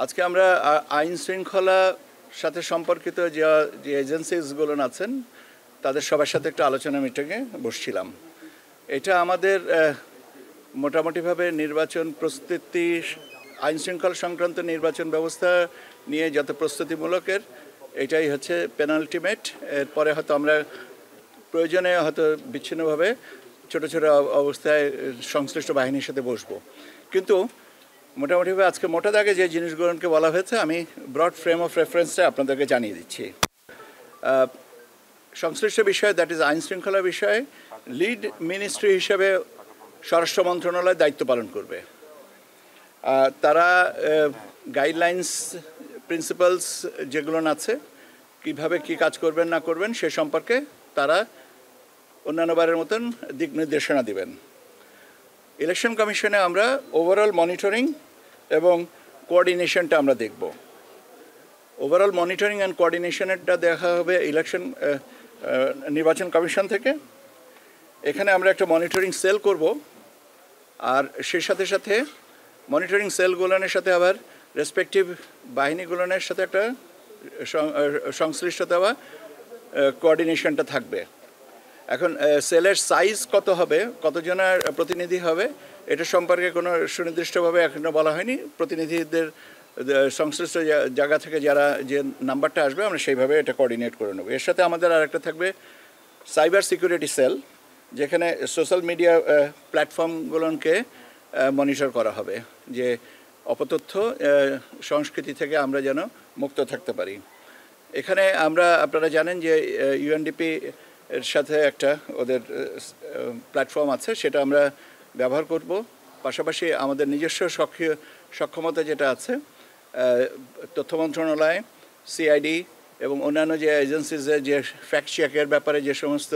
আজকে আমরা আইন শৃঙ্খলা সাথে সম্পর্কিত যে এজেন্সিসগুলো আছেন তাদের সবার সাথে একটা আলোচনা মিটিংয়ে বসছিলাম। এটা আমাদের মোটামুটিভাবে নির্বাচন প্রস্তুতি, আইন শৃঙ্খলা সংক্রান্ত নির্বাচন ব্যবস্থা নিয়ে যত প্রস্তুতিমূলকের এটাই হচ্ছে পেনাল্টিমেট। এরপরে হয়তো আমরা প্রয়োজনে হয়তো বিচ্ছিন্নভাবে ছোট ছোট অবস্থায় সংশ্লিষ্ট বাহিনীর সাথে বসবো। কিন্তু মোটামুটিভাবে আজকে মোটা দাগে যে জিনিসগুলোকে বলা হয়েছে আমি ব্রড ফ্রেম অফ রেফারেন্সটা আপনাদেরকে জানিয়ে দিচ্ছি। সংশ্লিষ্ট বিষয়, দ্যাট ইজ আইন শৃঙ্খলা বিষয়ে লিড মিনিস্ট্রি হিসেবে স্বরাষ্ট্র মন্ত্রণালয় দায়িত্ব পালন করবে। তারা গাইডলাইন্স, প্রিন্সিপালস যেগুলো আছে কীভাবে কী কাজ করবেন না করবেন সে সম্পর্কে তারা অন্যান্যবারের মতন দিক নির্দেশনা দেবেন। ইলেকশন কমিশনে আমরা ওভারঅল মনিটরিং এবং কোঅর্ডিনেশনটা আমরা দেখব। ওভারঅল মনিটরিং অ্যান্ড কোঅর্ডিনেশনটা দেখা হবে নির্বাচন কমিশন থেকে। এখানে আমরা একটা মনিটরিং সেল করব, আর সে সাথে সাথে মনিটরিং সেলগুলোর সাথে আবার রেসপেক্টিভ বাহিনীগুলোর সাথে একটা সংশ্লিষ্টতা বা কোঅর্ডিনেশনটা থাকবে। এখন সেলের সাইজ কত হবে, কতজনের প্রতিনিধি হবে, এটা সম্পর্কে কোনো সুনির্দিষ্টভাবে এখনও বলা হয়নি। প্রতিনিধিদের সংশ্লিষ্ট জায়গা থেকে যারা যে নাম্বারটা আসবে আমরা সেইভাবে এটা কোঅর্ডিনেট করে নেব। এর সাথে আমাদের আরেকটা থাকবে সাইবার সিকিউরিটি সেল, যেখানে সোশ্যাল মিডিয়া প্ল্যাটফর্মগুলোকে মনিটর করা হবে, যে অপতথ্য সংস্কৃতি থেকে আমরা যেন মুক্ত থাকতে পারি। এখানে আপনারা জানেন যে ইউএনডিপি এর সাথে একটা ওদের প্ল্যাটফর্ম আছে, সেটা আমরা ব্যবহার করব। পাশাপাশি আমাদের নিজস্ব সক্ষমতা যেটা আছে, তথ্য মন্ত্রণালয়, সিআইডি এবং অন্যান্য যে এজেন্সিজের যে ফ্যাক্ট চেকের ব্যাপারে যে সমস্ত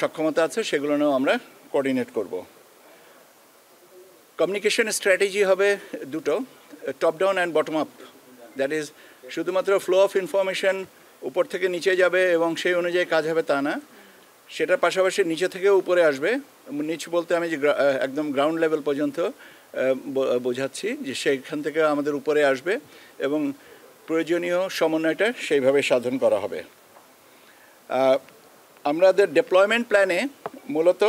সক্ষমতা আছে সেগুলো নিয়েও আমরা কোঅর্ডিনেট করব। কমিউনিকেশন স্ট্র্যাটেজি হবে দুটো, top down and bottom up. That is শুধুমাত্র ফ্লো অফ ইনফরমেশন উপর থেকে নিচে যাবে এবং সেই অনুযায়ী কাজ হবে তা না, সেটার পাশাপাশি নিচে থেকেও উপরে আসবে। নিচ বলতে আমি যে একদম গ্রাউন্ড লেভেল পর্যন্ত বোঝাচ্ছি, যে সেইখান থেকে আমাদের উপরে আসবে এবং প্রয়োজনীয় সমন্বয়টা সেইভাবে সাধন করা হবে। আমাদের ডেপ্লয়মেন্ট প্ল্যানে মূলত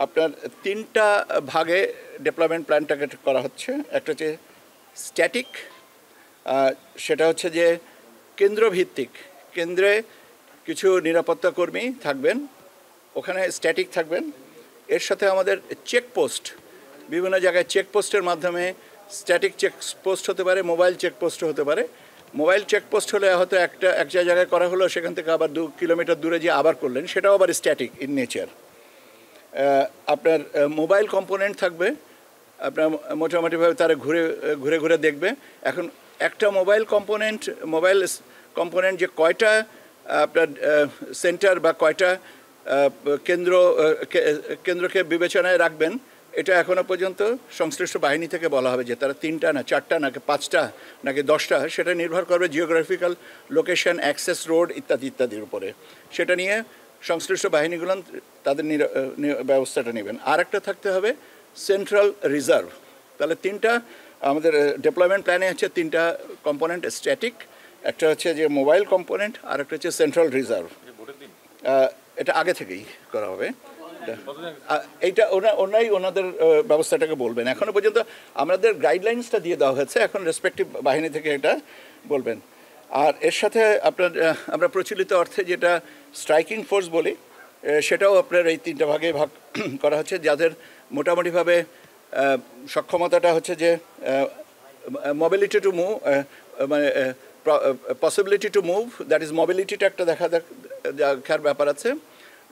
আপনার তিনটা ভাগে ডেপ্লয়মেন্ট প্ল্যানটাকে করা হচ্ছে। একটা হচ্ছে স্ট্যাটিক, সেটা হচ্ছে যে কেন্দ্রভিত্তিক, কেন্দ্রে কিছু নিরাপত্তা কর্মী থাকবেন, ওখানে স্ট্যাটিক থাকবেন। এর সাথে আমাদের চেকপোস্ট, বিভিন্ন জায়গায় চেকপোস্টের মাধ্যমে স্ট্যাটিক চেকপোস্ট হতে পারে, মোবাইল চেকপোস্ট হতে পারে। মোবাইল চেকপোস্ট হলে হয়তো একটা জায়গায় করা হলো, সেখান থেকে আবার 2 কিলোমিটার দূরে যে আবার করলেন, সেটাও আবার স্ট্যাটিক ইন নেচার। আপনার মোবাইল কম্পোনেন্ট থাকবে, আপনার মোটামুটিভাবে তারা ঘুরে ঘুরে দেখবে। এখন একটা মোবাইল কম্পোনেন্ট যে কয়টা আপনার সেন্টার বা কয়টা কেন্দ্রকে বিবেচনায় রাখবেন, এটা এখনও পর্যন্ত সংশ্লিষ্ট বাহিনী থেকে বলা হবে যে তারা 3টা না 4টা নাকি 5টা নাকি 10টা, সেটা নির্ভর করবে জিওগ্রাফিক্যাল লোকেশন, অ্যাক্সেস রোড ইত্যাদির উপরে। সেটা নিয়ে সংশ্লিষ্ট বাহিনীগুলো তাদের ব্যবস্থাটা নেবেন। আর একটা থাকতে হবে সেন্ট্রাল রিজার্ভ। তাহলে তিনটা আমাদের ডেপ্লয়মেন্ট প্ল্যানে হচ্ছে তিনটা কম্পোনেন্ট স্ট্যাটিক, একটা হচ্ছে যে মোবাইল কম্পোনেন্ট, আর একটা হচ্ছে সেন্ট্রাল রিজার্ভ। এটা আগে থেকেই করা হবে। এইটা ওনাদের ব্যবস্থাটাকে বলবেন। এখনও পর্যন্ত আমাদের গাইডলাইন্সটা দিয়ে দেওয়া হয়েছে, এখন রেসপেক্টিভ বাহিনী থেকে এটা বলবেন। আর এর সাথে আমরা প্রচলিত অর্থে যেটা স্ট্রাইকিং ফোর্স বলি, সেটাও আপনার এই তিনটা ভাগে ভাগ করা হচ্ছে, যাদের মোটামুটিভাবে সক্ষমতাটা হচ্ছে যে মোবিলিটি টু মুভ, মানে possibility to move, that is মোবিলিটিটা একটা দেখার ব্যাপার আছে।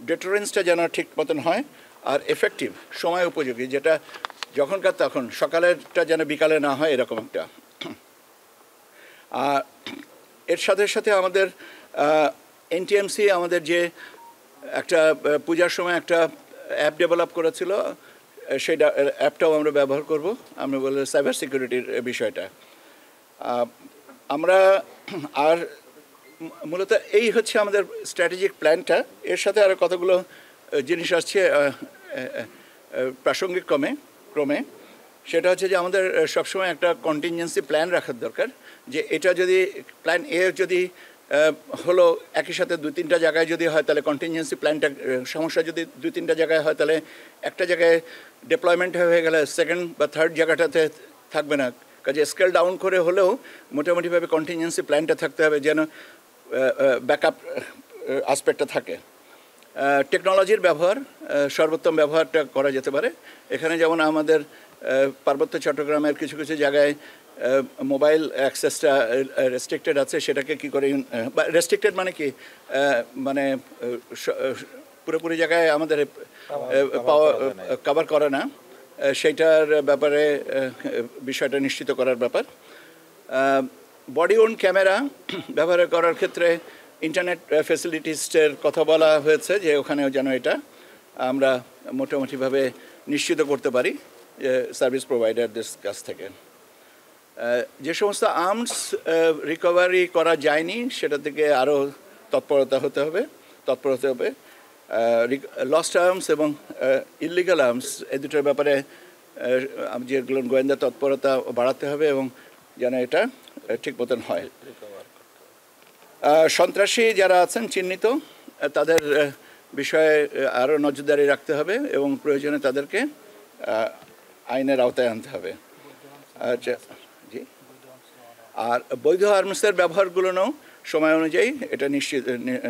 ডেটারেন্সটা যেন ঠিক মতন হয়, আর এফেক্টিভ, সময় উপযোগী, যেটা যখনকার তখন, সকালেরটা যেন বিকালে না হয়, এরকম একটা। আর এর সাথে সাথে আমাদের এনটিএমসি আমাদের যে একটা পূজার সময় একটা অ্যাপ ডেভেলপ করেছিল, সেই অ্যাপটাও আমরা ব্যবহার করব। আমরা বলি সাইবার সিকিউরিটির বিষয়টা আমরা। আর মূলত এই হচ্ছে আমাদের স্ট্র্যাটেজিক প্ল্যানটা। এর সাথে আরও কতগুলো জিনিস আসছে প্রাসঙ্গিক ক্রমে। সেটা হচ্ছে যে আমাদের সবসময় একটা কন্টিনজেন্সি প্ল্যান রাখার দরকার, যে এটা যদি প্ল্যান এ যদি হলো একই সাথে 2-3টা জায়গায় যদি হয় তাহলে কন্টিনজেন্সি প্ল্যানটা, সমস্যা যদি 2-3টা জায়গায় হয় তাহলে একটা জায়গায় ডিপ্লয়মেন্ট হয়ে গেলে সেকেন্ড বা থার্ড জায়গাটাতে থাকবে না। কাজে স্কেল ডাউন করে হলেও মোটামুটিভাবে কন্টিনজেন্সি প্ল্যানটা থাকতে হবে যেন ব্যাকআপ আসপেক্টটা থাকে। টেকনোলজির ব্যবহার, সর্বোত্তম ব্যবহারটা করা যেতে পারে। এখানে যেমন আমাদের পার্বত্য চট্টগ্রামের কিছু কিছু জায়গায় মোবাইল অ্যাক্সেসটা রেস্ট্রিক্টেড আছে, সেটাকে কি করে, রেস্ট্রিক্টেড মানে কি, মানে পুরোপুরি জায়গায় আমাদের পাওয়া কভার করে না, সেইটার ব্যাপারে বিষয়টা নিশ্চিত করার ব্যাপার। বডি ওন ক্যামেরা ব্যবহার করার ক্ষেত্রে ইন্টারনেট ফ্যাসিলিটিসের কথা বলা হয়েছে, যে ওখানেও যেন এটা আমরা মোটামুটিভাবে নিশ্চিত করতে পারি সার্ভিস প্রোভাইডারদের কাছ থেকে। যে সমস্ত আর্মস রিকভারি করা যায়নি সেটা থেকে আরও তৎপরতা হতে হবে। লস্ট আর্মস এবং ইলিগাল আর্মস এই দুটোর ব্যাপারে যেগুলো গোয়েন্দা তৎপরতা বাড়াতে হবে এবং যেন এটা ঠিক মতন হয়। সন্ত্রাসী যারা আছেন চিহ্নিত, তাদের বিষয়ে আরও নজরদারি রাখতে হবে এবং প্রয়োজনে তাদেরকে আইনের আওতায় আনতে হবে। আচ্ছা, জি। আর বৈধ আর্মসের ব্যবহারগুলোও সময় অনুযায়ী এটা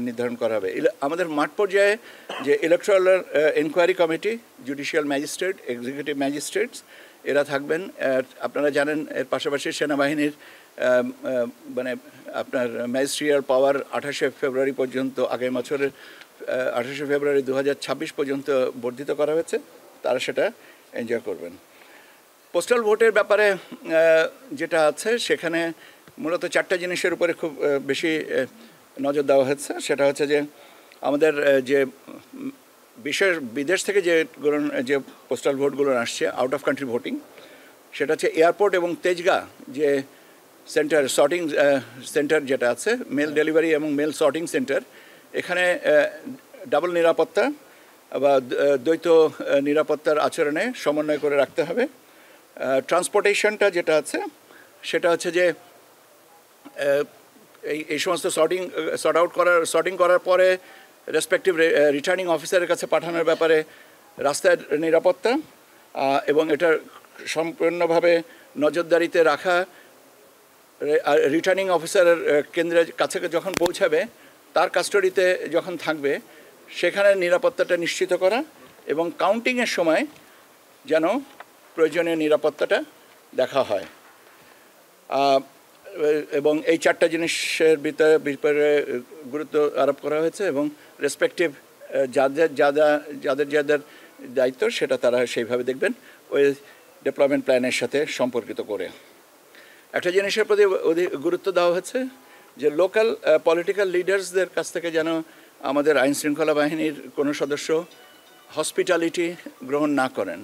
নির্ধারণ করা হবে। আমাদের মাঠ পর্যায়ে যে electoral inquiry committee, judicial magistrate, executive magistrates এরা থাকবেন। আপনারা জানেন এর পাশাপাশি সেনাবাহিনীর মানে আপনার ম্যাজিস্ট্রিয়াল পাওয়ার 28শে ফেব্রুয়ারি পর্যন্ত, আগামী বছরের 28শে ফেব্রুয়ারি 2026 পর্যন্ত বর্ধিত করা হয়েছে, তারা সেটা এনজয় করবেন। পোস্টাল ভোটের ব্যাপারে যেটা আছে সেখানে মূলত 4টা জিনিসের উপরে খুব বেশি নজর দেওয়া হচ্ছে। সেটা হচ্ছে যে আমাদের যে বিদেশ থেকে যে পোস্টাল ভোটগুলো আসছে, আউট অফ কান্ট্রি ভোটিং, সেটা হচ্ছে এয়ারপোর্ট এবং তেজগাঁ যে সেন্টার, সর্টিং সেন্টার যেটা আছে, মেল ডেলিভারি এবং মেল সর্টিং সেন্টার, এখানে ডাবল নিরাপত্তা বা দ্বৈত নিরাপত্তার আচরণে সমন্বয় করে রাখতে হবে। ট্রান্সপোর্টেশনটা যেটা আছে সেটা হচ্ছে যে এই সমস্ত সর্টিং করার পরে রেসপেক্টিভ রিটার্নিং অফিসারের কাছে পাঠানোর ব্যাপারে রাস্তার নিরাপত্তা এবং এটা সম্পূর্ণভাবে নজরদারিতে রাখা। রিটার্নিং অফিসারের কেন্দ্রের কাছে যখন পৌঁছাবে, তার কাস্টডিতে যখন থাকবে, সেখানে নিরাপত্তাটা নিশ্চিত করা এবং কাউন্টিংয়ের সময় যেন প্রয়োজনীয় নিরাপত্তাটা দেখা হয়। এবং এই 4টা জিনিসের ব্যাপারে গুরুত্ব আরোপ করা হয়েছে এবং রেসপেক্টিভ যাদের দায়িত্ব সেটা তারা সেইভাবে দেখবেন ওই ডেভেলপমেন্ট প্ল্যানের সাথে সম্পর্কিত করে। একটা জিনিসের প্রতি গুরুত্ব দেওয়া হচ্ছে যে লোকাল পলিটিক্যাল লিডার্সদের কাছ থেকে যেন আমাদের আইনশৃঙ্খলা বাহিনীর কোনো সদস্য হসপিটালিটি গ্রহণ না করেন,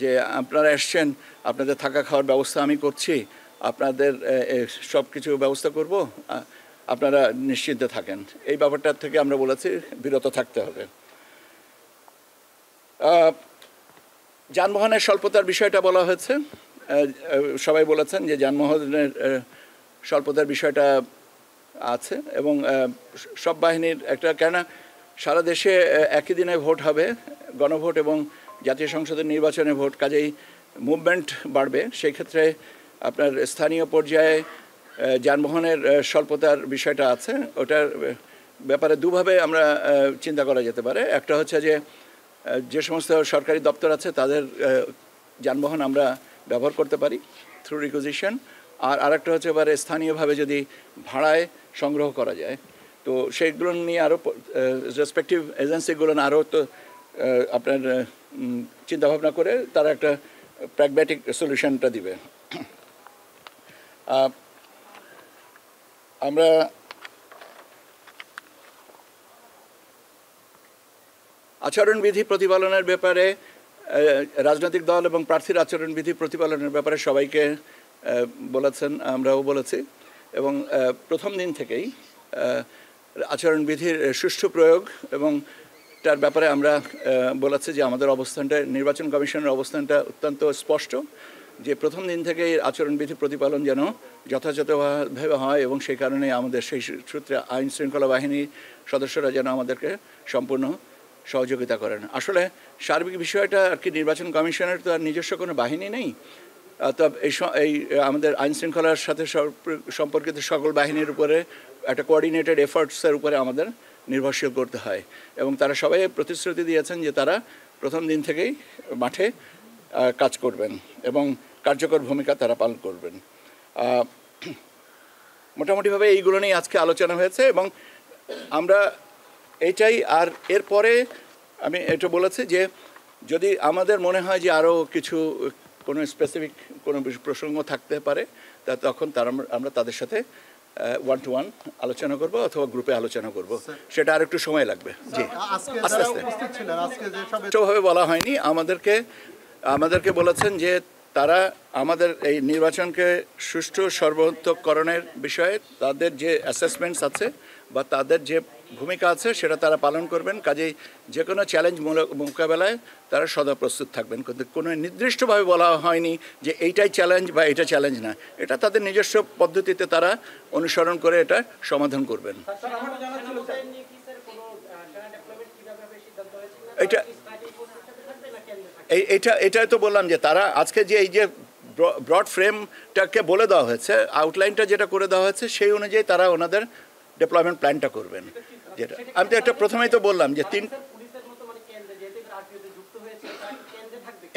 যে আপনারা এসছেন, আপনাদের থাকা খাওয়ার ব্যবস্থা আমি করছি, আপনাদের সব কিছু ব্যবস্থা করব, আপনারা নিশ্চিন্তে থাকেন। এই ব্যাপারটার থেকে আমরা বলেছি বিরত থাকতে হবে। যানবাহনের স্বল্পতার বিষয়টা বলা হয়েছে। সবাই বলেছেন যে যানবাহনের স্বল্পতার বিষয়টা আছে এবং সব বাহিনীর একটা, কেননা সারা দেশে একই দিনে ভোট হবে, গণভোট এবং জাতীয় সংসদের নির্বাচনে ভোট, কাজেই মুভমেন্ট বাড়বে। সেই ক্ষেত্রে আপনার স্থানীয় পর্যায়ে যানবাহনের স্বল্পতার বিষয়টা আছে। ওটার ব্যাপারে দুভাবে আমরা চিন্তা করা যেতে পারে। একটা হচ্ছে যে সমস্ত সরকারি দপ্তর আছে তাদের যানবাহন আমরা ব্যবহার করতে পারি থ্রু রিকুইজিশন, আর আরেকটা হচ্ছে এবারে স্থানীয়ভাবে যদি ভাড়ায় সংগ্রহ করা যায়, তো সেইগুলো নিয়ে আরও রেসপেক্টিভ এজেন্সিগুলো আরও তো আপনার চিন্তাভাবনা করে তারা একটা প্র্যাগম্যাটিক সলিউশনটা দিবে। আমরা আচরণবিধি প্রতিপালনের ব্যাপারে, রাজনৈতিক দল এবং প্রার্থীর আচরণবিধি প্রতিপালনের ব্যাপারে সবাইকে বলেছেন, আমরাও বলেছি এবং প্রথম দিন থেকেই আচরণবিধির সুষ্ঠু প্রয়োগ এবং তার ব্যাপারে আমরা বলেছি যে আমাদের অবস্থানটা, নির্বাচন কমিশনের অবস্থানটা অত্যন্ত স্পষ্ট, যে প্রথম দিন থেকেই আচরণবিধি প্রতিপালন যেন যথাযথভাবে হয় এবং সেই কারণে আমাদের সেই সূত্রে আইন শৃঙ্খলা বাহিনীর সদস্যরা যেন আমাদেরকে সম্পূর্ণ সহযোগিতা করেন। আসলে সার্বিক বিষয়টা আর কি নির্বাচন কমিশনের তো আর নিজস্ব কোনো বাহিনী নেই, তো এই আমাদের আইন শৃঙ্খলার সাথে সম্পর্কিত সকল বাহিনীর উপরে একটা কোঅর্ডিনেটেড এফার্টসের উপরে আমাদের নির্ভরশীল করতে হয় এবং তারা সবাই প্রতিশ্রুতি দিয়েছেন যে তারা প্রথম দিন থেকেই মাঠে কাজ করবেন এবং কার্যকর ভূমিকা তারা পালন করবেন। মোটামুটিভাবে এইগুলো নিয়ে আজকে আলোচনা হয়েছে এবং আমরা এইটাই। আর এরপরে আমি এটা বলেছি যে যদি আমাদের মনে হয় যে আরও কিছু কোনো স্পেসিফিক কোনো প্রসঙ্গ থাকতে পারে তা তখন আমরা তাদের সাথে 1-to-1 আলোচনা করব অথবা গ্রুপে আলোচনা করব, সেটা আর একটু সময় লাগবে। জি, আস্তে আস্তে ভাবে বলা হয়নি, আমাদেরকে বলেছেন যে তারা আমাদের এই নির্বাচনকে সুষ্ঠু সর্বোত্তকরণের বিষয়ে তাদের যে অ্যাসেসমেন্টস আছে বা তাদের যে ভূমিকা আছে সেটা তারা পালন করবেন। কাজেই যে কোনো চ্যালেঞ্জ মোকাবেলায় তারা সদা প্রস্তুত থাকবেন, কিন্তু কোনো নির্দিষ্টভাবে বলা হয়নি যে এইটাই চ্যালেঞ্জ বা এটা চ্যালেঞ্জ না, এটা তাদের নিজস্ব পদ্ধতিতে তারা অনুসরণ করে এটা সমাধান করবেন। এটাই তো বললাম যে তারা আজকে যে এই যে ব্রড ফ্রেমটাকে বলে দেওয়া হয়েছে, আউটলাইনটা যেটা করে দেওয়া হয়েছে সেই অনুযায়ী তারা ওনাদের ডেপ্লয়মেন্ট প্ল্যানটা করবেন। যেটা আমি তো একটা প্রথমেই তো বললাম যে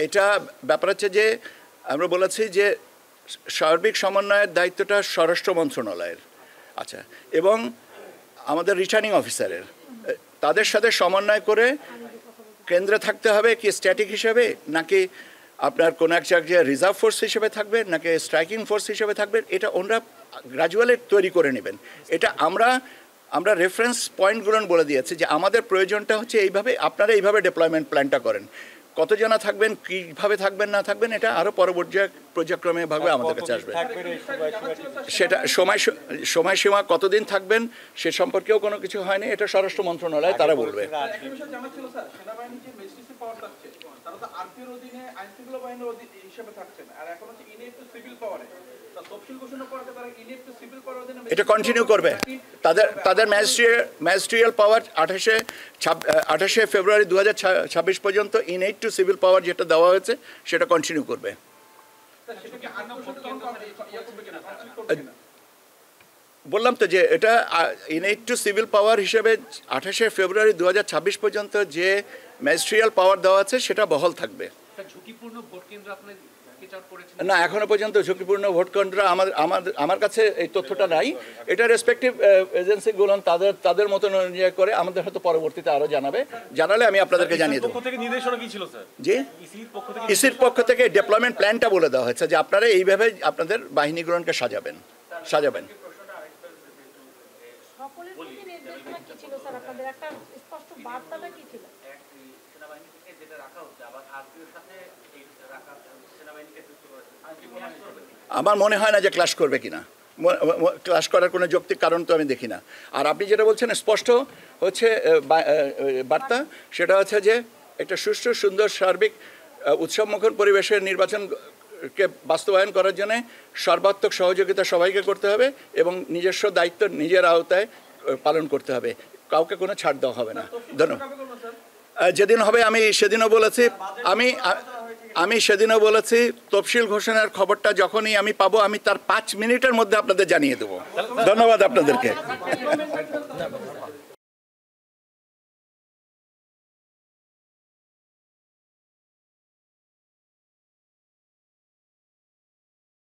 এটা ব্যাপার হচ্ছে যে আমরা বলেছি যে সার্বিক সমন্বয়ের দায়িত্বটা স্বরাষ্ট্র মন্ত্রণালয়ের, আচ্ছা, এবং আমাদের রিটার্নিং অফিসারের, তাদের সাথে সমন্বয় করে কেন্দ্রে থাকতে হবে কি স্ট্যাটিক হিসেবে, নাকি আপনার কোনো এক জায়গায় রিজার্ভ ফোর্স হিসেবে থাকবে, নাকি স্ট্রাইকিং ফোর্স হিসেবে থাকবে, এটা ওনারা গ্র্যাজুয়ালি তৈরি করে নেবেন। এটা আমরা রেফারেন্স পয়েন্টগুলো বলে দিয়েছি যে আমাদের প্রয়োজনটা হচ্ছে এইভাবে, আপনারা এইভাবে ডেপ্লয়মেন্ট প্ল্যানটা করেন। কতজনা থাকবেন, কীভাবে থাকবেন না থাকবেন, এটা আরও পরবর্তী পর্যায়ক্রমে ভাবে আমাদের কাছে আসবে। সেটা সময়সীমা কতদিন থাকবেন সে সম্পর্কেও কোনো কিছু হয়নি, এটা স্বরাষ্ট্র মন্ত্রণালয় তারা বলবে। এটা কন্টিনিউ করবে, তাদের ম্যাজিস্ট্রিয়াল পাওয়ার 28শে ফেব্রুয়ারি 2026 পর্যন্ত ইনএইড টু সিভিল পাওয়ার যেটা দেওয়া হয়েছে সেটা কন্টিনিউ করবে। বললাম তো যে এটা ইনএইড টু সিভিল পাওয়ার হিসেবে 28শে ফেব্রুয়ারি 2026 পর্যন্ত যে ম্যাজিস্ট্রিয়াল পাওয়ার দেওয়া আছে সেটা বহাল থাকবে। না, এখনো পর্যন্ত ঝুঁকিপূর্ণ ভোট কেন্দ্র আমার কাছে এই তথ্যটা নাই। এটা রেসপেক্টিভ এজেন্সিগুলো তাদের মতন অনুযায়ী করে আমাদের হয়তো পরবর্তীতে আরো জানালে আমি আপনাদেরকে জানিয়ে দেবো। জি, ইসির পক্ষ থেকে ডেপ্লয়মেন্ট প্ল্যানটা বলে দেওয়া হয়েছে যে আপনারা এইভাবে আপনাদের বাহিনীগুলোকে সাজাবেন। আমার মনে হয় না যে ক্লাশ করবে কিনা, ক্লাশ করার কোনো যৌক্তিক কারণ তো আমি দেখি না। আর আপনি যেটা বলছেন স্পষ্ট হচ্ছে বার্তা, সেটা হচ্ছে যে একটা সুষ্ঠু সুন্দর সার্বিক উৎসবমুখর পরিবেশের নির্বাচনকে বাস্তবায়ন করার জন্য সর্বাত্মক সহযোগিতা সবাইকে করতে হবে এবং নিজস্ব দায়িত্ব নিজের আওতায় পালন করতে হবে, কাউকে কোনো ছাড় দেওয়া হবে না। ধন্যবাদ। যেদিন হবে আমি সেদিনও বলেছি তফসিল ঘোষণার খবরটা যখনই আমি পাবো আমি তার 5 মিনিটের মধ্যে আপনাদের জানিয়ে দেবো। ধন্যবাদ আপনাদেরকে।